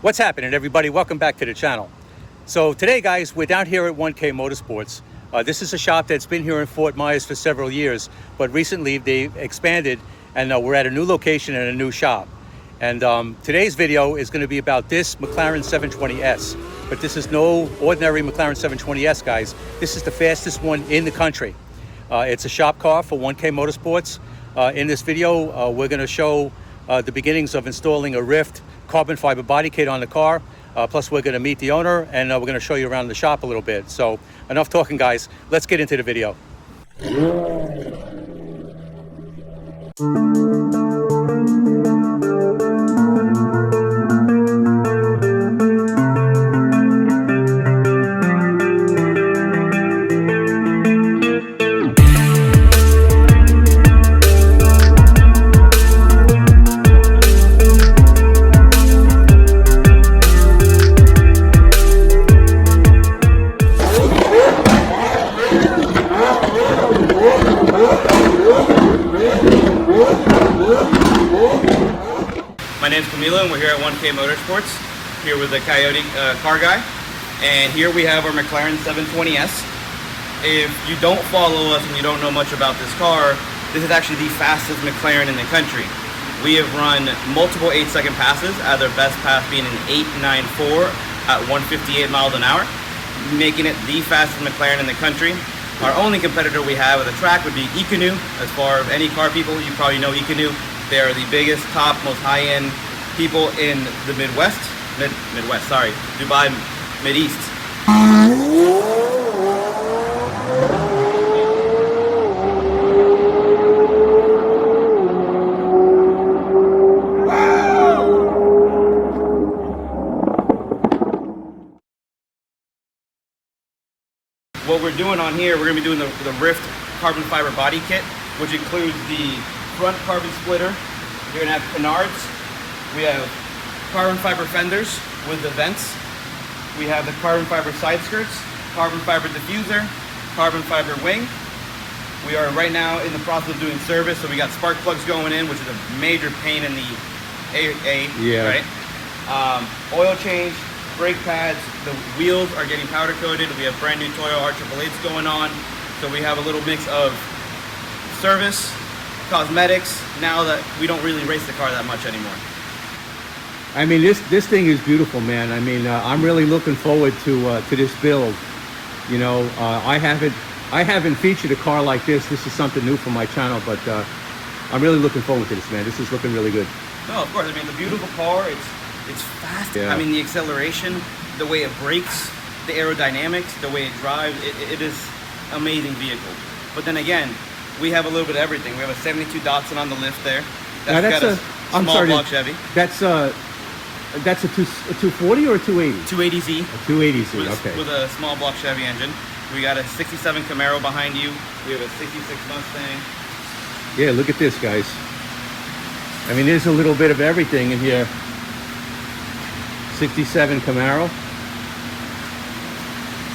What's happening, everybody? Welcome back to the channel. So today, guys, we're down here at 1K Motorsports. This is a shop that's been here in Fort Myers for several years, but recently they've expanded and we're at a new location and a new shop. And today's video is going to be about this McLaren 720S. But this is no ordinary McLaren 720S, guys. This is the fastest one in the country. It's a shop car for 1K Motorsports. In this video, we're going to show the beginnings of installing a Ryft carbon fiber body kit on the car. Plus we're going to meet the owner and we're going to show you around the shop a little bit. So enough talking, guys. Let's get into the video. And we're here at 1K Motorsports, here with the Coyote car guy, and here we have our McLaren 720S. If you don't follow us and you don't know much about this car, this is actually the fastest McLaren in the country. We have run multiple 8-second passes, our best pass being an 8.94 at 158 miles an hour, making it the fastest McLaren in the country. Our only competitor we have at the track would be Ecanu. As far as any car people, you probably know Ecanu. They are the biggest, top, most high-end people in the Midwest, Dubai, Mideast. What we're doing on here, we're going to be doing the Ryft carbon fiber body kit, which includes the front carbon splitter. You're going to have canards. We have carbon fiber fenders with the vents. We have the carbon fiber side skirts, carbon fiber diffuser, carbon fiber wing. We are right now in the process of doing service, so we got spark plugs going in, which is a major pain in the right? Oil change, brake pads, the wheels are getting powder coated. We have brand new Toyo R888s going on. So we have a little mix of service, cosmetics, now that we don't really race the car that much anymore. I mean, this thing is beautiful, man. I mean, I'm really looking forward to this build. You know, I haven't featured a car like this. This is something new for my channel, but I'm really looking forward to this, man. This is looking really good. No, of course. I mean, it's a beautiful car. It's fast. Yeah. I mean, the acceleration, the way it brakes, the aerodynamics, the way it drives, it is an amazing vehicle. But then again, we have a little bit of everything. We have a 72 Datsun on the lift there. That's got a small block Chevy. That's a 240 or a 280? 280Z. A 280Z, okay. With a small block Chevy engine. We got a 67 Camaro behind you. We have a 66 Mustang. Yeah, look at this, guys. I mean, there's a little bit of everything in here. 67 Camaro.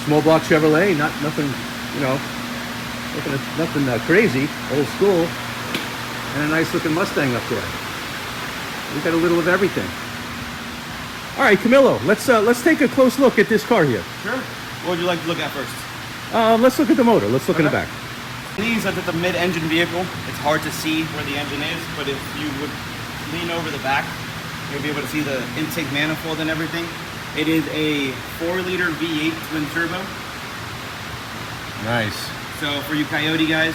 Small block Chevrolet, nothing, you know, nothing crazy, old school. And a nice looking Mustang up there. We got a little of everything. All right, Camilo, let's take a close look at this car here. Sure. What would you like to look at first? Let's look at the motor. Let's look in the back. These are the mid-engine vehicle. It's hard to see where the engine is, but if you would lean over the back, you'll be able to see the intake manifold and everything. It is a 4-liter V8 twin turbo. Nice. So for you Coyote guys,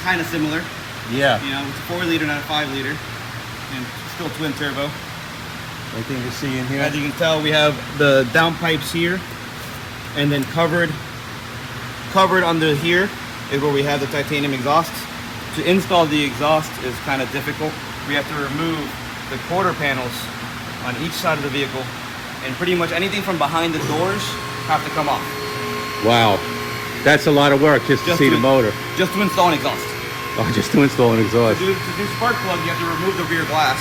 kind of similar. Yeah. You know, it's a 4-liter, not a 5-liter, and still twin turbo. Anything to see in here? As you can tell, we have the downpipes here, and then covered under here is where we have the titanium exhaust. To install the exhaust is kind of difficult. We have to remove the quarter panels on each side of the vehicle, and pretty much anything from behind the doors have to come off. Wow, that's a lot of work just to see the motor. Just to install an exhaust. Oh, just to install an exhaust. To do spark plug, you have to remove the rear glass.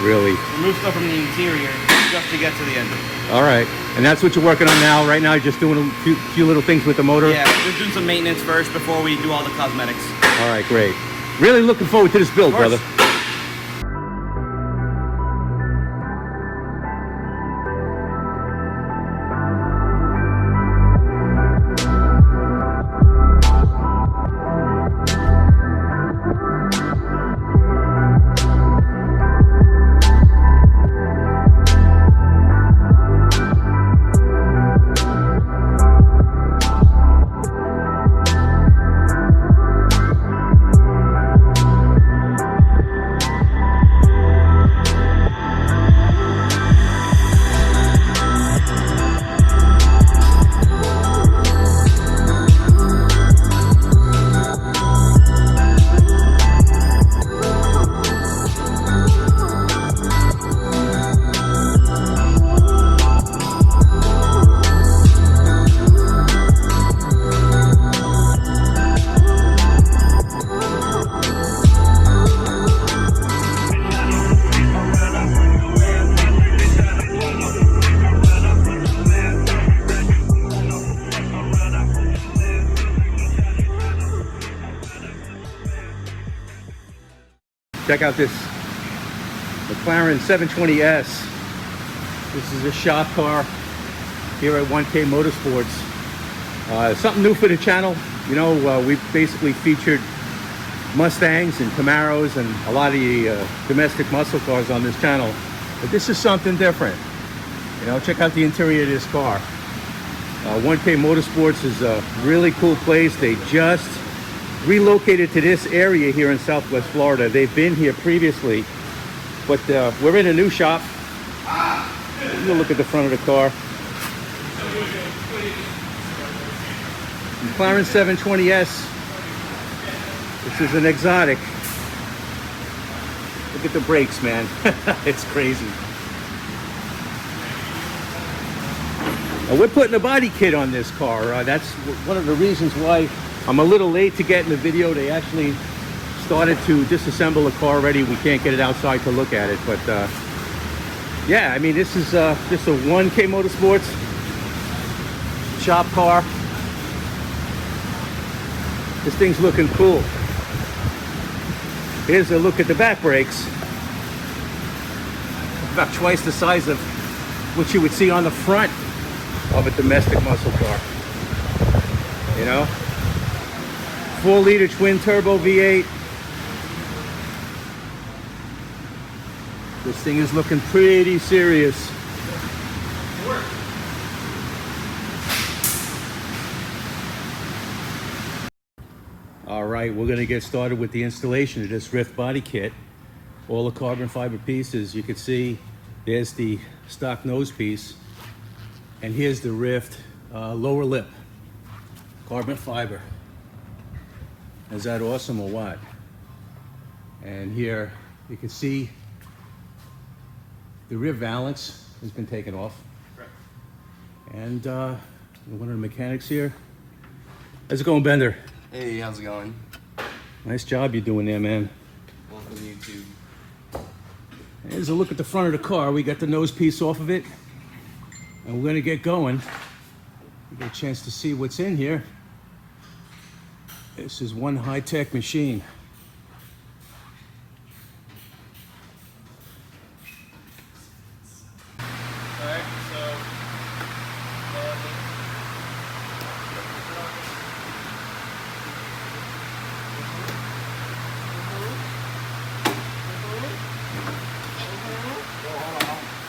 Really? Remove stuff from the interior just to get to the engine. All right, and that's what you're working on now. Right now, you're just doing a few little things with the motor. Yeah, we're doing some maintenance first before we do all the cosmetics. All right, great. Really looking forward to this build, brother. Check out this McLaren 720S. This is a shop car here at 1K Motorsports. Something new for the channel. You know, we've basically featured Mustangs and Camaros and a lot of the domestic muscle cars on this channel. But this is something different. You know, check out the interior of this car. 1K Motorsports is a really cool place. They just relocated to this area here in Southwest Florida. They've been here previously, but we're in a new shop. You look at the front of the car. McLaren 720S. This is an exotic. Look at the brakes, man. It's crazy. Now, we're putting a body kit on this car. That's one of the reasons why I'm a little late to get in the video. They actually started to disassemble the car already. We can't get it outside to look at it, but yeah, I mean, this is just a 1K Motorsports shop car. This thing's looking cool. Here's a look at the back brakes. About twice the size of what you would see on the front of a domestic muscle car. You know? 4-liter twin turbo V8. This thing is looking pretty serious. All right, we're gonna get started with the installation of this Ryft body kit. All the carbon fiber pieces, you can see there's the stock nose piece, and here's the Ryft lower lip, carbon fiber. Is that awesome or what? And here you can see the rear valance has been taken off. Correct. And one of the mechanics here. How's it going, Bender? Hey, how's it going? Nice job you're doing there, man. Welcome to YouTube. Here's a look at the front of the car. We got the nose piece off of it, and we're gonna get going. You get a chance to see what's in here. This is one high-tech machine. Alright, so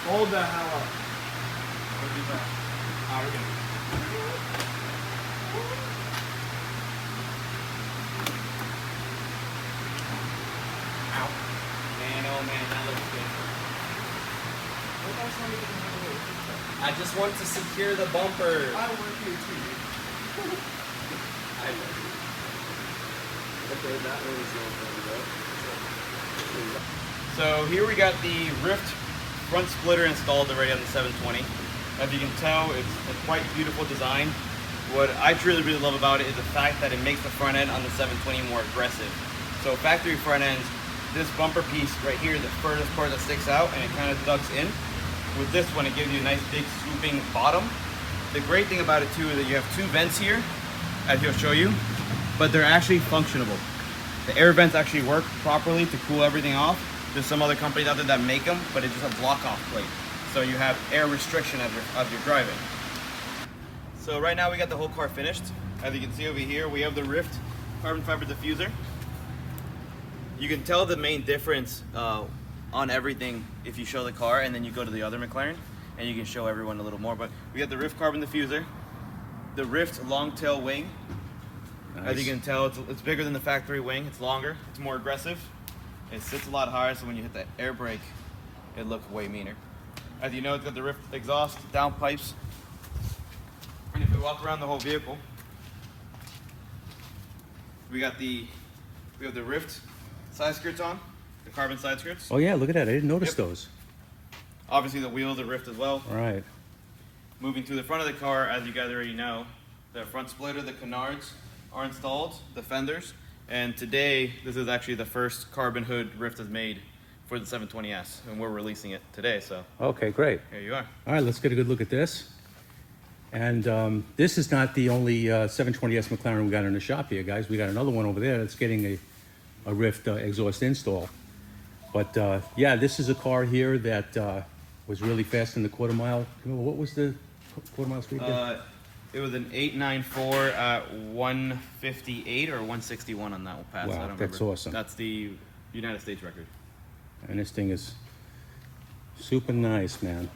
hold the hell up. We'll do that. We're good. Ow. Man, oh man, that looks good. I just want to secure the bumper. I work here too. Okay, that one is no fun, though. So here we got the Ryft front splitter installed already on the 720. As you can tell, it's a quite beautiful design. What I really love about it is the fact that it makes the front end on the 720 more aggressive. So factory front ends, this bumper piece right here is the furthest part that sticks out and it kind of ducks in. With this one, it gives you a nice big swooping bottom. The great thing about it too is that you have two vents here, as he'll show you, but they're actually functionable. The air vents actually work properly to cool everything off. There's some other companies out there that make them, but it's just a block-off plate. So you have air restriction as you're driving. So right now we got the whole car finished. As you can see over here, we have the Ryft carbon fiber diffuser. You can tell the main difference on everything if you show the car and then you go to the other McLaren and you can show everyone a little more. But we got the Ryft carbon diffuser, the Ryft long tail wing. Nice. As you can tell, it's bigger than the factory wing. It's longer, it's more aggressive. It sits a lot higher, so when you hit the air brake, it looks way meaner. As you know, it's got the Ryft exhaust, down pipes. And if we walk around the whole vehicle, we have the Ryft side skirts on, the carbon side skirts. Oh yeah, look at that. I didn't notice those. Obviously the wheels are Ryft as well. All right. Moving to the front of the car, as you guys already know, the front splitter, the canards are installed, the fenders, and today this is actually the first carbon hood Ryft has made for the 720S, and we're releasing it today, so. Okay, great. Here you are. All right, let's get a good look at this. And this is not the only 720S McLaren we got in the shop here, guys. We got another one over there that's getting a Ryft exhaust install. But yeah, this is a car here that was really fast in the quarter mile. What was the quarter mile speed there? It was an 894 at 158 or 161 on that one pass. Wow, I don't that's remember. awesome. That's the United States record. And this thing is super nice, man.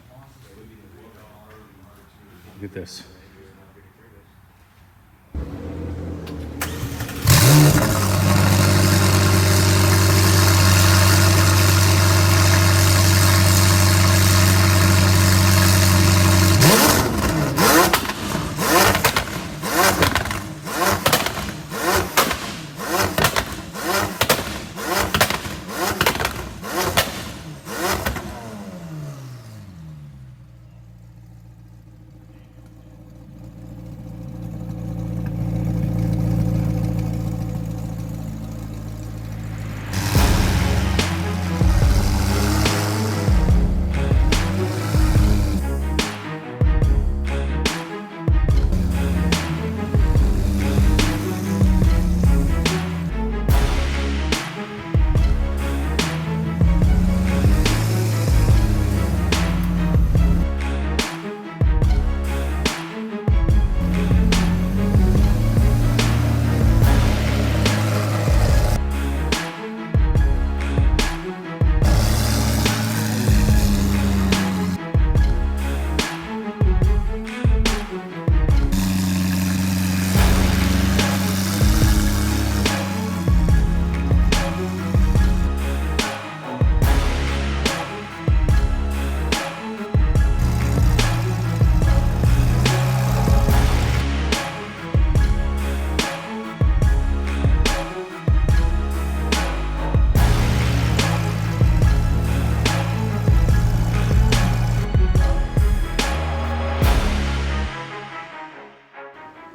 Look at this.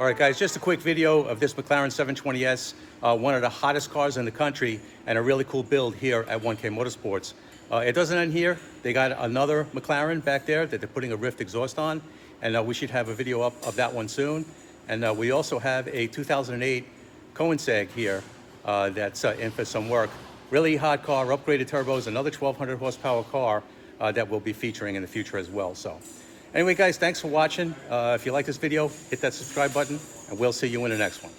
All right, guys, just a quick video of this McLaren 720S, one of the hottest cars in the country and a really cool build here at 1K Motorsports. It doesn't end here. They got another McLaren back there that they're putting a Ryft exhaust on, and we should have a video up of that one soon. And we also have a 2008 Koenigsegg here that's in for some work. Really hot car, upgraded turbos, another 1,200 horsepower car that we'll be featuring in the future as well. So anyway, guys, thanks for watching. If you like this video, hit that subscribe button, and we'll see you in the next one.